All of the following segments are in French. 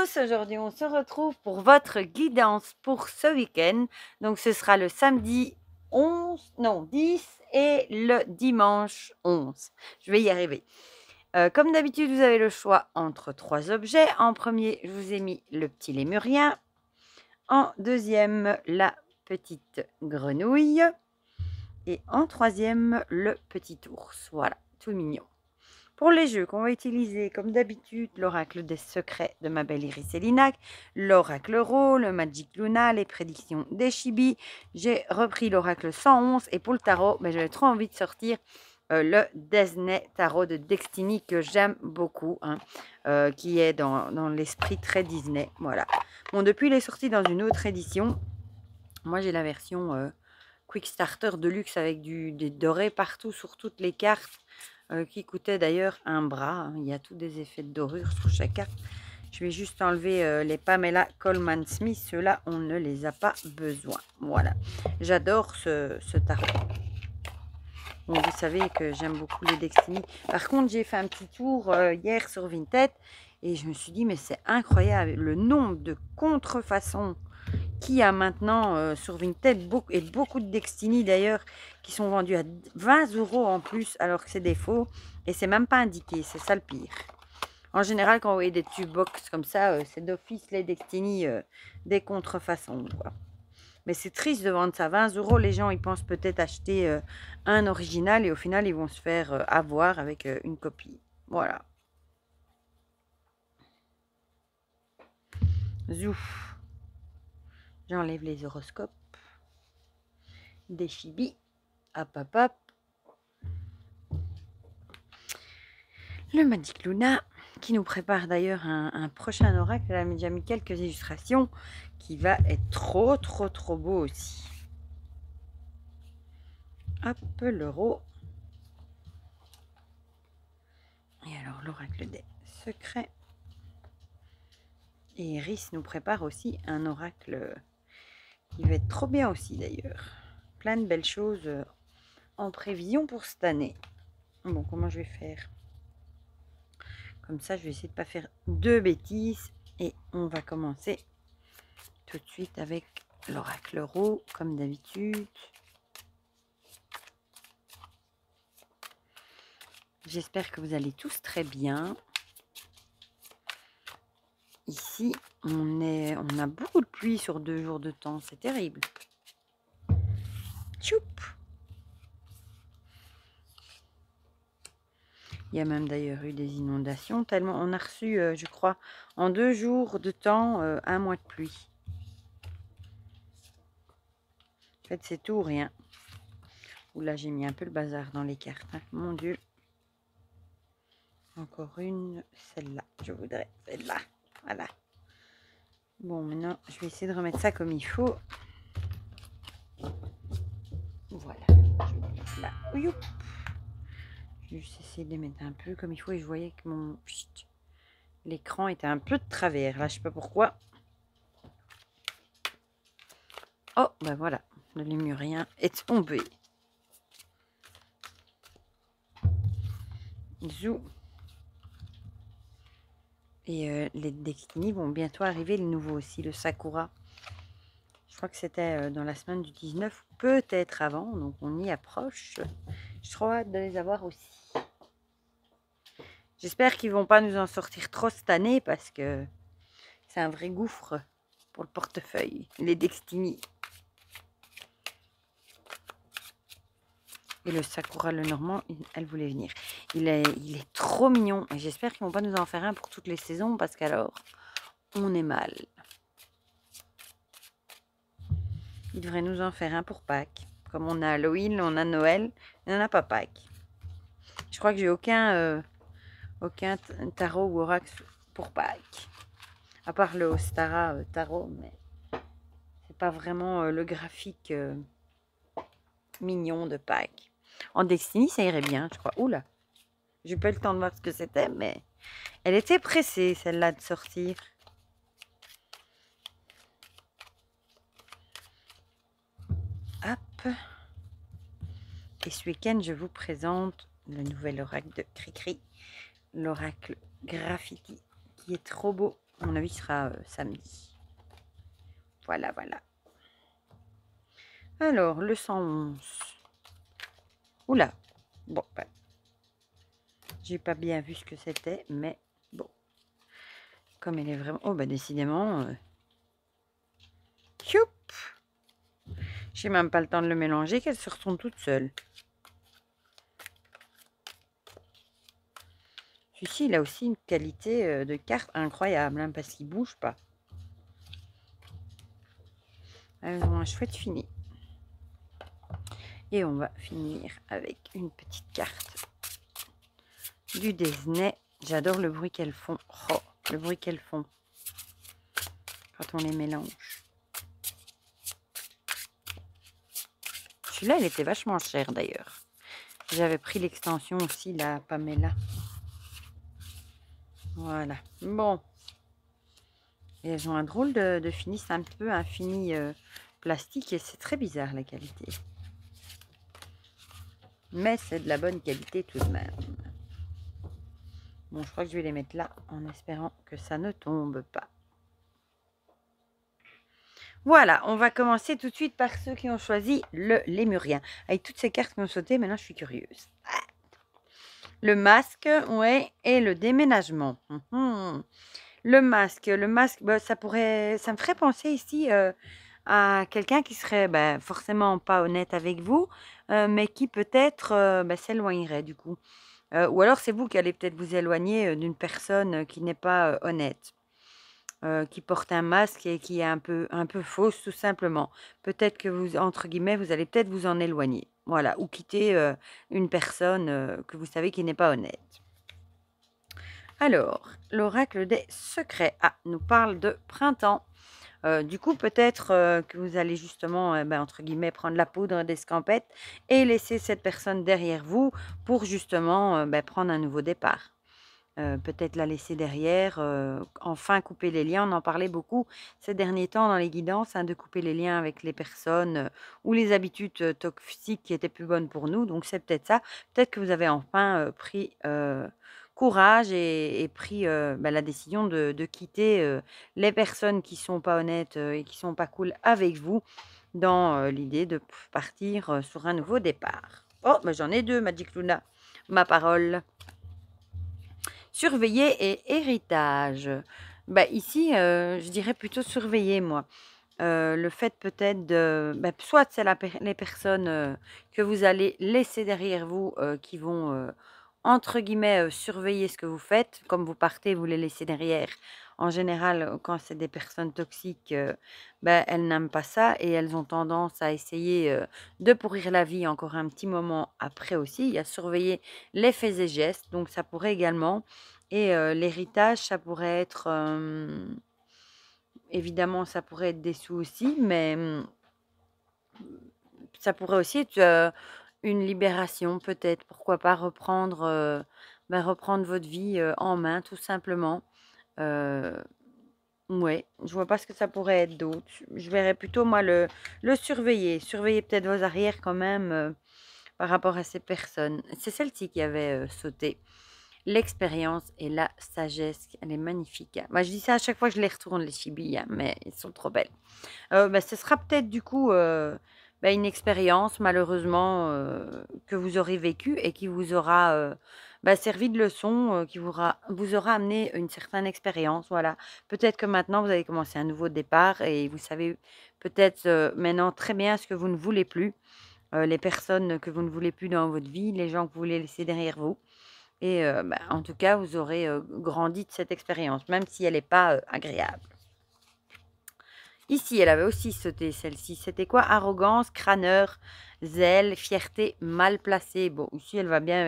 tous, aujourd'hui on se retrouve pour votre guidance pour ce week-end. Donc ce sera le samedi 10 et le dimanche 11. Je vais y arriver. Comme d'habitude, vous avez le choix entre 3 objets. En premier, je vous ai mis le petit lémurien. En deuxième, la petite grenouille. Et en troisième, le petit ours. Voilà, tout mignon. Pour les jeux qu'on va utiliser, comme d'habitude, l'oracle des secrets de ma belle Iris Elinac, l'oracle Ro, le Magic Luna, les prédictions des Chibi. J'ai repris l'oracle 111 et pour le tarot, j'avais trop envie de sortir le Disney Tarot de Destiny que j'aime beaucoup, qui est dans l'esprit très Disney. Voilà. Bon, depuis, il est sorti dans une autre édition. Moi, j'ai la version Quick Starter Deluxe avec des dorés partout sur toutes les cartes. Qui coûtait d'ailleurs un bras. Il y a tous des effets de dorure sur chaque carte. Je vais juste enlever les Pamela Coleman Smith. Ceux-là, on ne les a pas besoin. Voilà. J'adore ce tarot. Bon, vous savez que j'aime beaucoup les Destiny. Par contre, j'ai fait un petit tour hier sur Vinted et je me suis dit, mais c'est incroyable le nombre de contrefaçons qui a maintenant sur Vinted beaucoup de Destiny d'ailleurs qui sont vendus à 20 € en plus alors que c'est des faux et c'est même pas indiqué, c'est ça le pire. En général, quand vous voyez des tube box comme ça, c'est d'office les Destiny des contrefaçons, quoi. Mais c'est triste de vendre ça à 20 €. Les gens ils pensent peut-être acheter un original et au final ils vont se faire avoir avec une copie. Voilà. Zouf. J'enlève les horoscopes des Chibi. Hop, hop, hop. Le Magic Luna, qui nous prépare d'ailleurs un prochain oracle. Elle a déjà mis quelques illustrations, qui va être trop beau aussi. Hop, l'euro. Et alors, l'oracle des secrets. Et Iris nous prépare aussi un oracle qui va être trop bien aussi d'ailleurs. Plein de belles choses en prévision pour cette année. Bon, comment je vais faire? Comme ça, je vais essayer de ne pas faire deux bêtises. Et on va commencer tout de suite avec l'oracle Ro, comme d'habitude. J'espère que vous allez tous très bien. Ici, on a beaucoup de pluie sur 2 jours de temps. C'est terrible. Tchoup! Il y a même d'ailleurs eu des inondations, tellement on a reçu, je crois, en 2 jours de temps, 1 mois de pluie. En fait, c'est tout ou rien. Oula, j'ai mis un peu le bazar dans les cartes, hein. Mon Dieu. Encore une, celle-là. Je voudrais celle-là. Voilà. Bon, maintenant, je vais essayer de remettre ça comme il faut. Voilà. Je vais mettre là. Ouiou. Je vais juste essayer de les mettre un peu comme il faut. Et je voyais que mon l'écran était un peu de travers. Là, je sais pas pourquoi. Oh, ben voilà. Le lémurien est tombé. Zou. Et les Destiny vont bientôt arriver, le nouveau aussi, le Sakura. Je crois que c'était dans la semaine du 19, peut-être avant, donc on y approche. J'ai trop hâte de les avoir aussi. J'espère qu'ils vont pas nous en sortir trop cette année parce que c'est un vrai gouffre pour le portefeuille, les Destiny. Et le Sakura, le Normand, elle voulait venir. Il est trop mignon. Et j'espère qu'ils vont pas nous en faire un pour toutes les saisons parce qu'alors, on est mal. Ils devraient nous en faire un pour Pâques. Comme on a Halloween, on a Noël, et on n'a pas Pâques. Je crois que j'ai aucun tarot ou oracle pour Pâques. À part le Ostara tarot, mais c'est pas vraiment le graphique mignon de Pâques. En Destiny, ça irait bien, je crois. Oula, j'ai pas eu le temps de voir ce que c'était, mais elle était pressée, celle-là, de sortir. Hop. Et ce week-end, je vous présente le nouvel oracle de Cricri, l'oracle Graffiti, qui est trop beau. À mon avis, ce sera samedi. Voilà, voilà. Alors, le 111. Oula. Bon, ben, j'ai pas bien vu ce que c'était, mais bon. Comme elle est vraiment... Oh, bah décidément... Choup. J'ai même pas le temps de le mélanger, qu'elle se retourne toute seule. Celui-ci, il a aussi une qualité de carte incroyable, hein, parce qu'il bouge pas. Elles ont un chouette fini. Et on va finir avec une petite carte du Disney. J'adore le bruit qu'elles font. Oh, le bruit qu'elles font quand on les mélange. Celui-là, il était vachement cher d'ailleurs. J'avais pris l'extension aussi, la Pamela. Voilà. Bon. Et elles ont un drôle de fini. C'est un peu un fini plastique et c'est très bizarre la qualité. Mais c'est de la bonne qualité tout de même. Bon, je crois que je vais les mettre là en espérant que ça ne tombe pas. Voilà, on va commencer tout de suite par ceux qui ont choisi le lémurien. Avec toutes ces cartes qui ont sauté, maintenant je suis curieuse. Ah. Le masque, ouais, et le déménagement. Le masque, bah, ça me ferait penser ici à quelqu'un qui serait bah, forcément pas honnête avec vous, mais qui peut-être bah, s'éloignerait du coup. Ou alors c'est vous qui allez peut-être vous éloigner d'une personne qui n'est pas honnête. Qui porte un masque et qui est un peu fausse tout simplement. Peut-être que vous, entre guillemets, vous allez peut-être vous en éloigner. Voilà, ou quitter une personne que vous savez qui n'est pas honnête. Alors, l'oracle des secrets nous parle de printemps. Du coup, peut-être que vous allez justement, ben, entre guillemets, prendre la poudre d'escampette et laisser cette personne derrière vous pour justement ben, prendre un nouveau départ. Peut-être la laisser derrière, enfin couper les liens. On en parlait beaucoup ces derniers temps dans les guidances, hein, de couper les liens avec les personnes ou les habitudes toxiques qui étaient plus bonnes pour nous. Donc c'est peut-être ça. Peut-être que vous avez enfin pris courage et pris bah, la décision de quitter les personnes qui sont pas honnêtes et qui sont pas cool avec vous dans l'idée de partir sur un nouveau départ. Oh, bah, j'en ai deux, Magic Luna, ma parole. Surveiller et héritage. Bah, ici, je dirais plutôt surveiller, moi. Le fait peut-être de... bah, soit c'est les personnes que vous allez laisser derrière vous qui vont, entre guillemets, surveiller ce que vous faites. Comme vous partez, vous les laissez derrière. En général, quand c'est des personnes toxiques, bah, elles n'aiment pas ça et elles ont tendance à essayer de pourrir la vie encore un petit moment après aussi. Il y a surveiller les faits et gestes, donc ça pourrait également. Et l'héritage, ça pourrait être... évidemment, ça pourrait être des sous aussi, mais ça pourrait aussi être une libération peut-être. Pourquoi pas reprendre, bah, reprendre votre vie en main tout simplement. Ouais, je vois pas ce que ça pourrait être d'autre. Je verrais plutôt moi le surveiller. Surveiller peut-être vos arrières quand même par rapport à ces personnes. C'est celle-ci qui avait sauté. L'expérience et la sagesse, elle est magnifique, hein. Moi, je dis ça à chaque fois que je les retourne, les chibis, hein, mais ils sont trop belles. Bah, ce sera peut-être du coup bah, une expérience, malheureusement, que vous aurez vécue et qui vous aura bah, servi de leçon, qui vous aura amené une certaine expérience. Voilà. Peut-être que maintenant, vous allez commencer un nouveau départ et vous savez peut-être maintenant très bien ce que vous ne voulez plus, les personnes que vous ne voulez plus dans votre vie, les gens que vous voulez laisser derrière vous. Et bah, en tout cas, vous aurez grandi de cette expérience, même si elle n'est pas agréable. Ici, elle avait aussi sauté celle-ci. C'était quoi? Arrogance, crâneur, zèle, fierté mal placée. Bon, ici, elle va bien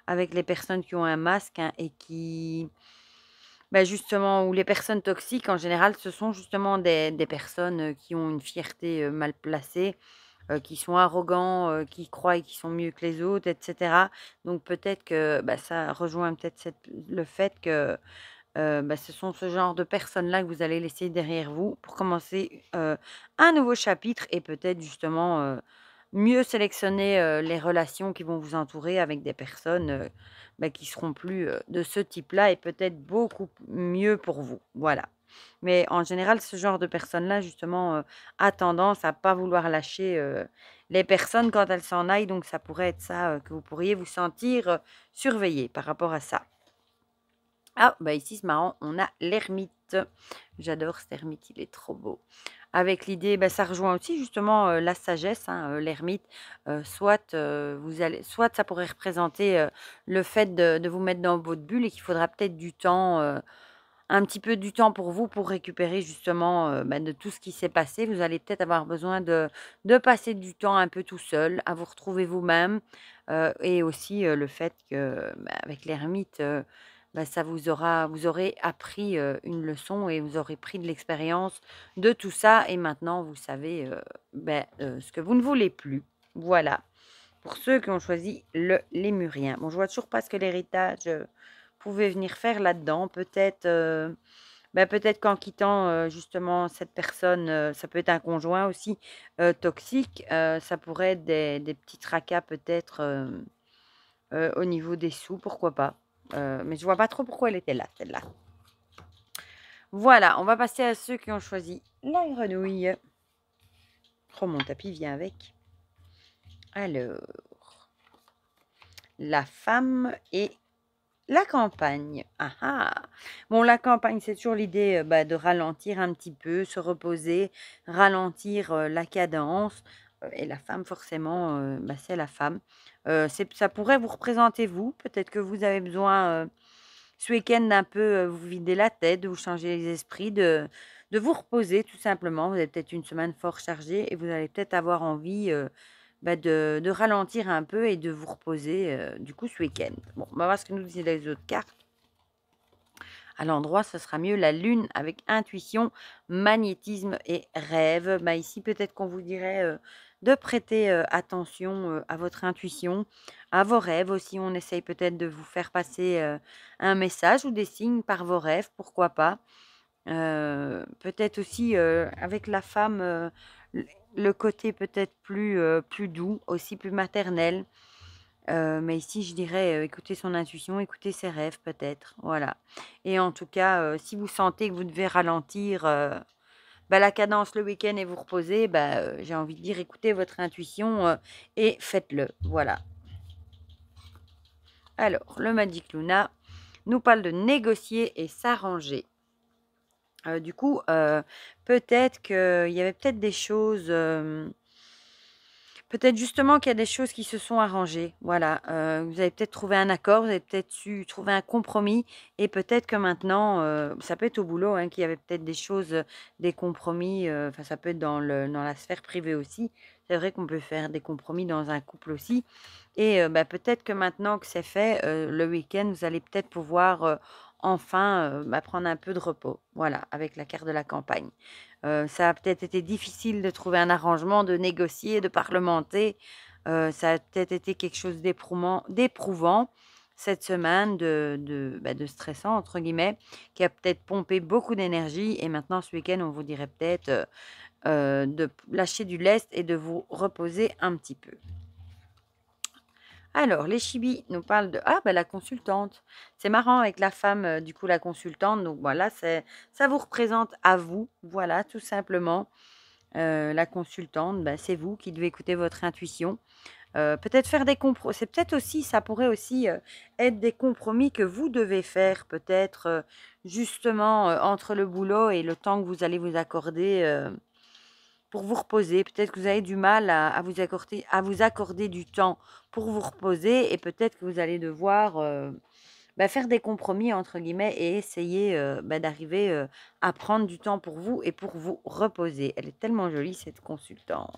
avec les personnes qui ont un masque hein, et qui... bah, justement, ou les personnes toxiques, en général, ce sont justement des personnes qui ont une fierté mal placée, qui sont arrogants, qui croient qu'ils sont mieux que les autres, etc. Donc peut-être que bah, ça rejoint peut-être le fait que bah, ce sont ce genre de personnes-là que vous allez laisser derrière vous pour commencer un nouveau chapitre et peut-être justement mieux sélectionner les relations qui vont vous entourer avec des personnes qui seront plus de ce type-là et peut-être beaucoup mieux pour vous. Voilà. Mais en général, ce genre de personne-là, justement, a tendance à pas vouloir lâcher les personnes quand elles s'en aillent. Donc, ça pourrait être ça que vous pourriez vous sentir surveillé par rapport à ça. Ah, bah ici, c'est marrant, on a l'ermite. J'adore cet ermite, il est trop beau. Avec l'idée, ça rejoint aussi justement la sagesse, hein, l'ermite. Soit ça pourrait représenter le fait de vous mettre dans votre bulle et qu'il faudra peut-être du temps, un petit peu du temps pour vous pour récupérer justement de tout ce qui s'est passé. Vous allez peut-être avoir besoin de passer du temps un peu tout seul, à vous retrouver vous-même. Et aussi le fait que avec l'ermite, vous aurez appris une leçon et vous aurez pris de l'expérience de tout ça. Et maintenant, vous savez ce que vous ne voulez plus. Voilà. Pour ceux qui ont choisi le lémurien. Bon, je vois toujours pas ce que l'héritage pouvait venir faire là-dedans. Peut-être peut-être qu'en quittant justement cette personne, ça peut être un conjoint aussi toxique. Ça pourrait être des petits tracas peut-être au niveau des sous, pourquoi pas. Mais je vois pas trop pourquoi elle était là, celle-là. Voilà, on va passer à ceux qui ont choisi la grenouille. Oh, mon tapis vient avec. Alors, la femme et la campagne. Ah ah! Bon, la campagne, c'est toujours l'idée de ralentir un petit peu, se reposer, ralentir la cadence. Et la femme, forcément, c'est la femme. Ça pourrait vous représenter vous. Peut-être que vous avez besoin ce week-end d'un peu vous vider la tête, de vous changer les esprits, de vous reposer tout simplement. Vous avez peut-être une semaine fort chargée et vous allez peut-être avoir envie de ralentir un peu et de vous reposer du coup ce week-end. Bon, on va voir ce que nous disent les autres cartes. À l'endroit, ce sera mieux la lune avec intuition, magnétisme et rêve. Ici, peut-être qu'on vous dirait de prêter attention à votre intuition, à vos rêves aussi. On essaye peut-être de vous faire passer un message ou des signes par vos rêves, pourquoi pas. Peut-être aussi avec la femme, le côté peut-être plus doux, aussi plus maternel. Mais ici, je dirais, écouter son intuition, écouter ses rêves peut-être, voilà. Et en tout cas, si vous sentez que vous devez ralentir, la cadence le week-end et vous reposer, j'ai envie de dire écoutez votre intuition, et faites-le, voilà. Alors, le Magic Luna nous parle de négocier et s'arranger. Du coup, peut-être qu'il y avait peut-être des choses, peut-être justement qu'il y a des choses qui se sont arrangées. Voilà, vous avez peut-être trouvé un accord, vous avez peut-être su trouver un compromis et peut-être que maintenant, ça peut être au boulot, hein, qu'il y avait peut-être des choses, des compromis, enfin ça peut être dans la sphère privée aussi. C'est vrai qu'on peut faire des compromis dans un couple aussi et peut-être que maintenant que c'est fait, le week-end, vous allez peut-être pouvoir, enfin, prendre un peu de repos. Voilà, avec la carte de la campagne. Ça a peut-être été difficile de trouver un arrangement, de négocier, de parlementer. Ça a peut-être été quelque chose d'éprouvant cette semaine, de «stressant» entre guillemets, qui a peut-être pompé beaucoup d'énergie et maintenant ce week-end, on vous dirait peut-être, de lâcher du lest et de vous reposer un petit peu. Alors, les chibis nous parlent de la consultante. C'est marrant avec la femme, du coup, la consultante. Donc voilà, ça vous représente à vous, voilà, tout simplement. La consultante, c'est vous qui devez écouter votre intuition. Peut-être faire des compromis. C'est peut-être aussi, ça pourrait aussi être des compromis que vous devez faire, peut-être justement entre le boulot et le temps que vous allez vous accorder pour vous reposer. Peut-être que vous avez du mal à vous accorder du temps pour vous reposer et peut-être que vous allez devoir faire des compromis entre guillemets et essayer d'arriver à prendre du temps pour vous et pour vous reposer. Elle est tellement jolie cette consultante.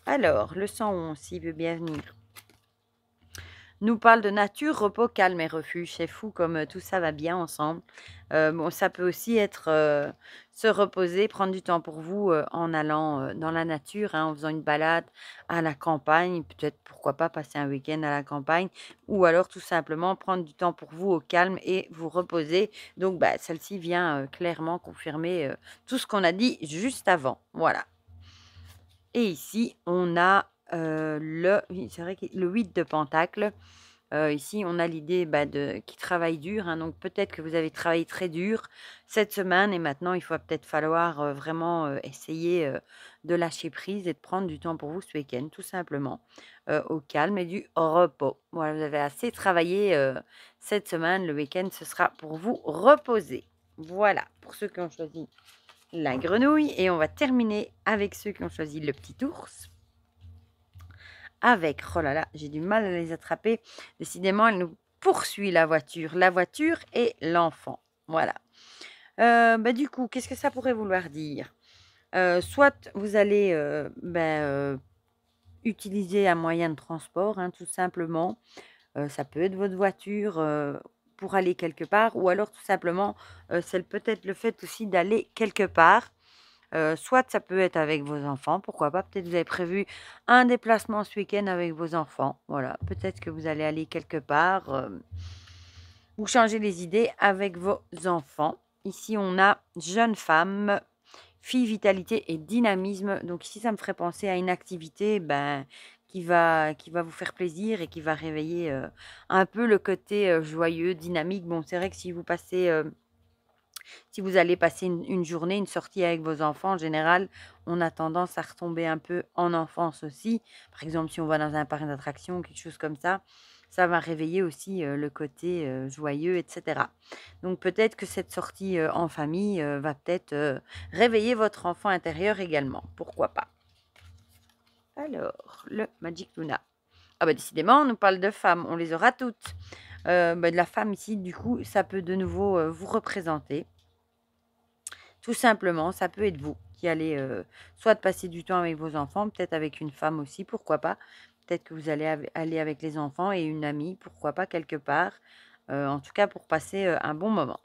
Alors, le 111, s'il veut bien venir, nous parle de nature, repos, calme et refuge. C'est fou comme tout ça va bien ensemble. Bon, ça peut aussi être se reposer, prendre du temps pour vous en allant dans la nature, hein, en faisant une balade à la campagne. Peut-être, pourquoi pas, passer un week-end à la campagne. Ou alors, tout simplement, prendre du temps pour vous au calme et vous reposer. Donc, celle-ci vient clairement confirmer tout ce qu'on a dit juste avant. Voilà. Et ici, on a oui, c'est vrai que le 8 de pentacle. Ici, on a l'idée de qui travaille dur, hein, donc peut-être que vous avez travaillé très dur cette semaine et maintenant il va peut-être falloir, vraiment, essayer, de lâcher prise et de prendre du temps pour vous ce week-end, tout simplement, au calme et du repos. Voilà, vous avez assez travaillé, cette semaine. Le week-end, ce sera pour vous reposer. Voilà, pour ceux qui ont choisi la grenouille et on va terminer avec ceux qui ont choisi le petit ours avec, oh là là, j'ai du mal à les attraper. Décidément, elle nous poursuit la voiture et l'enfant. Voilà. Du coup, qu'est-ce que ça pourrait vouloir dire? Soit vous allez utiliser un moyen de transport, hein, tout simplement. Ça peut être votre voiture pour aller quelque part, ou alors tout simplement, c'est peut-être le fait aussi d'aller quelque part. Soit ça peut être avec vos enfants, pourquoi pas. Peut-être vous avez prévu un déplacement ce week-end avec vos enfants. Voilà, peut-être que vous allez aller quelque part, ou changer les idées avec vos enfants. Ici, on a jeune femme, fille, vitalité et dynamisme. Donc ici, ça me ferait penser à une activité qui va vous faire plaisir et qui va réveiller un peu le côté joyeux, dynamique. Bon, c'est vrai que si vous allez passer une journée, une sortie avec vos enfants, en général, on a tendance à retomber un peu en enfance aussi. Par exemple, si on va dans un parc d'attractions, quelque chose comme ça va réveiller aussi le côté joyeux, etc. Donc peut-être que cette sortie en famille va peut-être réveiller votre enfant intérieur également. Pourquoi pas? Alors, le Magic Luna. Ah bah décidément, on nous parle de femmes, on les aura toutes. De la femme ici, du coup, ça peut de nouveau vous représenter. Tout simplement, ça peut être vous qui allez soit passer du temps avec vos enfants, peut-être avec une femme aussi, pourquoi pas. Peut-être que vous allez aller avec les enfants et une amie, pourquoi pas, quelque part. En tout cas, pour passer un bon moment.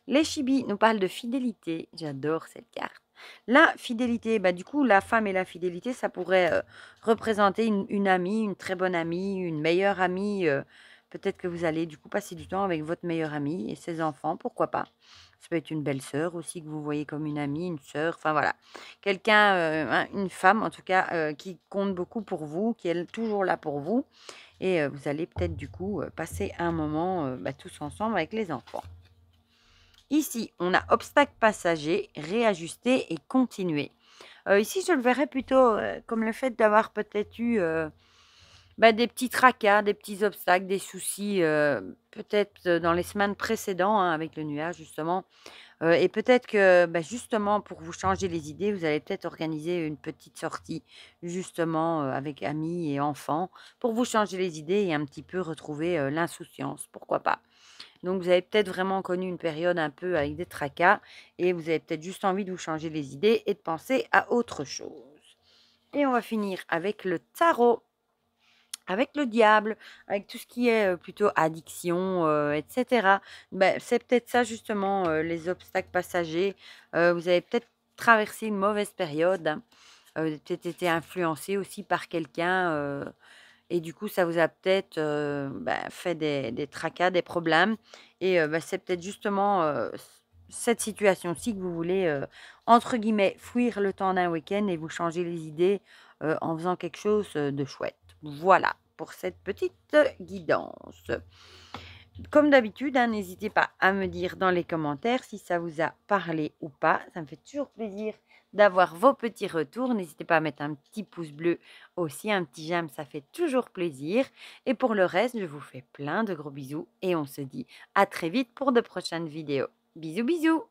Les chibis nous parlent de fidélité. J'adore cette carte. La fidélité, du coup, la femme et la fidélité, ça pourrait représenter une amie, une très bonne amie, une meilleure amie. Peut-être que vous allez du coup passer du temps avec votre meilleure amie et ses enfants, pourquoi pas. Ça peut être une belle-sœur aussi que vous voyez comme une amie, une sœur, enfin voilà. Quelqu'un, une femme en tout cas, qui compte beaucoup pour vous, qui est toujours là pour vous. Et vous allez peut-être du coup passer un moment tous ensemble avec les enfants. Ici, on a obstacle passager, réajuster et continuer. Ici, je le verrais plutôt comme le fait d'avoir peut-être eu des petits tracas, des petits obstacles, des soucis, peut-être dans les semaines précédentes, hein, avec le nuage justement. Et peut-être que justement pour vous changer les idées, vous allez peut-être organiser une petite sortie justement avec amis et enfants pour vous changer les idées et un petit peu retrouver l'insouciance, pourquoi pas. Donc vous avez peut-être vraiment connu une période un peu avec des tracas et vous avez peut-être juste envie de vous changer les idées et de penser à autre chose. Et on va finir avec le tarot, avec le diable, avec tout ce qui est plutôt addiction, etc. C'est peut-être ça justement, les obstacles passagers. Vous avez peut-être traversé une mauvaise période, hein. Peut-être été influencé aussi par quelqu'un, et du coup, ça vous a peut-être fait des tracas, des problèmes. Et c'est peut-être justement cette situation-ci que vous voulez, entre guillemets, fuir le temps d'un week-end et vous changer les idées en faisant quelque chose de chouette. Voilà pour cette petite guidance. Comme d'habitude, hein, n'hésitez pas à me dire dans les commentaires si ça vous a parlé ou pas. Ça me fait toujours plaisir d'avoir vos petits retours. N'hésitez pas à mettre un petit pouce bleu aussi, un petit j'aime, ça fait toujours plaisir. Et pour le reste, je vous fais plein de gros bisous et on se dit à très vite pour de prochaines vidéos. Bisous, bisous!